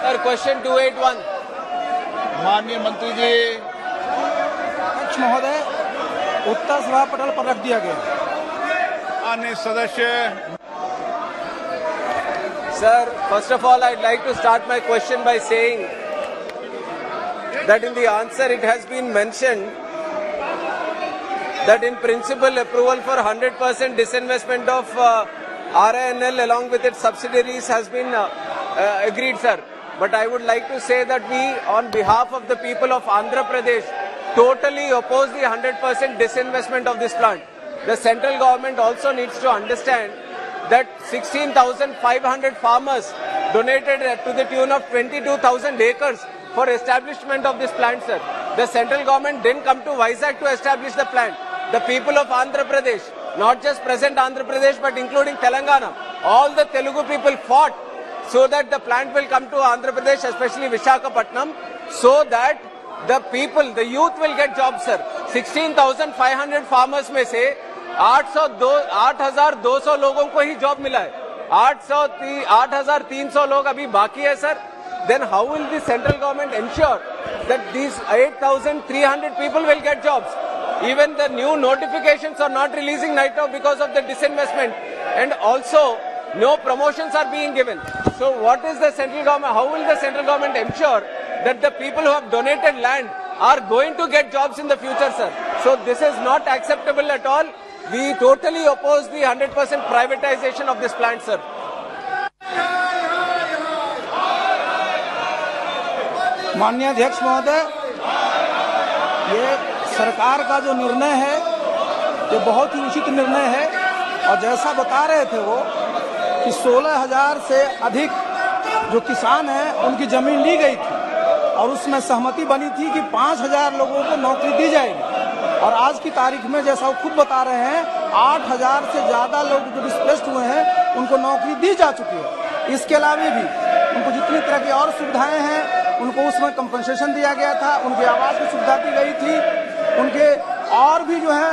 Sir, question 281. माननीय मंत्री जी, अध्यक्ष महोदय, उत्तर सभा पटल पर रख दिया गया। अन्य सदस्य। Sir, first of all, I'd like to start my question by saying that in the answer it has been mentioned that in principle approval for 100% disinvestment of RINL along with its subsidiaries has been agreed, sir. But I would like to say that we, on behalf of the people of Andhra Pradesh, totally oppose the 100% disinvestment of this plant. The central government also needs to understand that 16,500 farmers donated to the tune of 22,000 acres for establishment of this plant, sir. The central government didn't come to Vizag to establish the plant. The people of Andhra Pradesh, not just present Andhra Pradesh but including Telangana, all the Telugu people fought so that the plant will come to Andhra Pradesh, especially Visakhapatnam, so that the people, the youth will get jobs, sir. 16,500 farmers में से 8,200 लोगों को ही job मिला है. 8,300 लोग अभी बाकी है, sir. Then how will the central government ensure that these 8,300 people will get jobs? Even the new notifications are not releasing right now because of the disinvestment, and also no promotions are being given. So what is the central government, how will the central government ensure that the people who have donated land are going to get jobs in the future, sir? So this is not acceptable at all. We totally oppose the 100% privatization of this plant, sir. माननीय अध्यक्ष महोदय, ये सरकार का जो निर्णय है ये बहुत ही उचित निर्णय है, और जैसा बता रहे थे वो कि 16,000 से अधिक जो किसान हैं उनकी जमीन ली गई थी और उसमें सहमति बनी थी कि 5,000 लोगों को नौकरी दी जाएगी, और आज की तारीख में जैसा वो खुद बता रहे हैं 8,000 से ज्यादा लोग जो डिस्प्लेस्ड हुए हैं उनको नौकरी दी जा चुकी है। इसके अलावा भी उनको जितनी तरह की और सुविधाएं हैं उनको उसमें कंपनसेशन दिया गया था, उनके आवास की सुविधा दी गई थी, उनके और भी जो है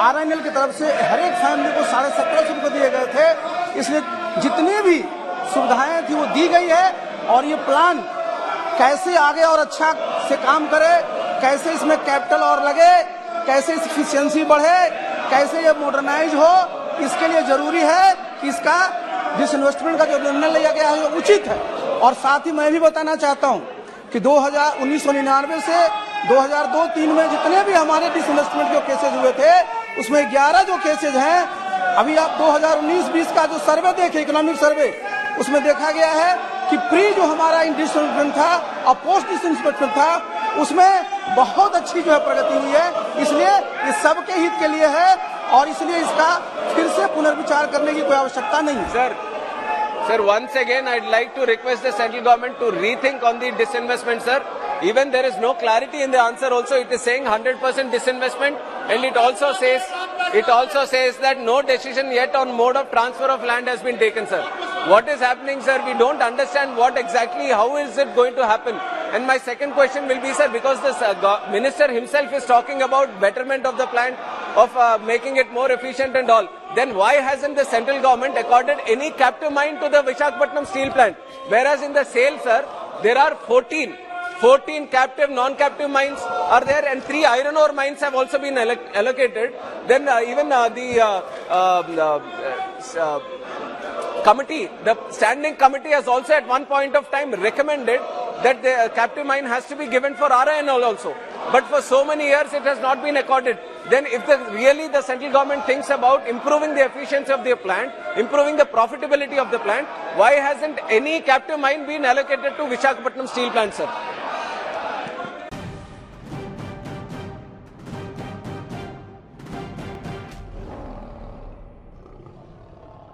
RINL की तरफ से हर एक फैमिली को 1750 रुपये दिए गए थे। इसलिए जितनी भी सुविधाएं थी वो दी गई है, और ये प्लान कैसे आगे और अच्छा से काम करे, कैसे इसमें कैपिटल और लगे, कैसे इसकी एफिशिएंसी बढ़े, कैसे ये मॉडर्नाइज हो, इसके लिए जरूरी है कि इसका डिसइन्वेस्टमेंट का जो निर्णय लिया गया है वो उचित है। और साथ ही मैं भी बताना चाहता हूं कि 1999 से 2002-03 में जितने भी हमारे डिसइन्वेस्टमेंट के केसेज हुए थे उसमें 11 जो केसेज हैं, अभी आप 2019-20 का जो सर्वे देखें, इकोनॉमिक सर्वे, उसमें देखा गया है कि प्री जो हमारा डिसइन्वेस्टमेंट था और पोस्ट डिसइन्वेस्टमेंट था उसमें बहुत अच्छी जो है प्रगति हुई है। इसलिए ये सबके हित के लिए है और इसलिए इसका फिर से पुनर्विचार करने की कोई आवश्यकता नहीं है। Sir, once again, I'd like to request the central government to rethink on the disinvestment, sir. Even there is no clarity in the answer also. It is saying 100% disinvestment, and it also says that no decision yet on mode of transfer of land has been taken, sir. What is happening, sir? We don't understand what exactly, how is it going to happen? And my second question will be, sir, because the minister himself is talking about betterment of the plant, of making it more efficient and all, then why hasn't the central government accorded any captive mine to the Visakhapatnam steel plant? Whereas in the sale, sir, there are 14 captive, non-captive mines are there, and 3 iron ore mines have also been allocated. Then even the standing committee has also at one point of time recommended that the captive mine has to be given for RINL also. But for so many years it has not been accorded. Then if really the central government thinks about improving the efficiency of the plant, improving the profitability of the plant, why hasn't any captive mine been allocated to Visakhapatnam steel plant, sir?